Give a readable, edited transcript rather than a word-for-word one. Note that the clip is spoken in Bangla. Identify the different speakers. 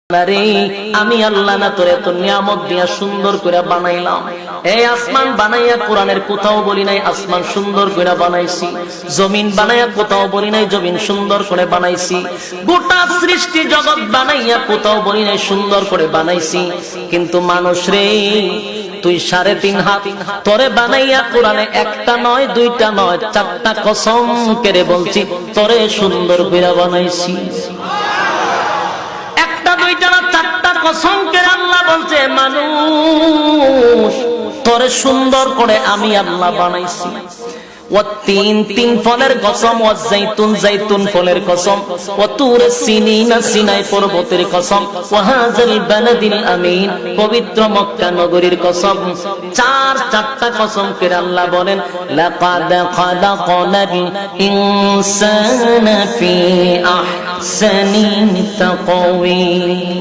Speaker 1: আরে আমি আল্লাহ না তোরে এত নিয়ামত দিয়া সুন্দর করে বানাইলাম। এই আসমান বানাইয়া কোরআনের কোথাও বলি নাই আসমান সুন্দর করে বানাইছি, জমিন বানাইয়া কোথাও বলি নাই জমিন সুন্দর করে বানাইছি, গোটা সৃষ্টি জগৎ বানাইয়া কোথাও বলি নাই সুন্দর করে বানাইছি। কিন্তু মানুষ রে, তুই 3.5 হাত তোরে বানাইয়া কোরআনে একটা নয় দুইটা নয় 4টা কসম করে বলছি তোরে সুন্দর করে বানাইছি। দুইটা না 4টা কসম করে আল্লাহ বলছে মানুষ তোরে সুন্দর করে আমি আল্লাহ বানাইছি। তিন ফলের কসম, জাইতুন ফলের কসম, সিনাই পর্বতের কসম, ওয়াহাজাল বালাদিল আমিন পবিত্র মক্কা নগরীর কসম। 4টা কসম করে আল্লাহ বলেন লাকাদ খালাকনাল ইনসানা ফি আহসানি তাকওয়িম।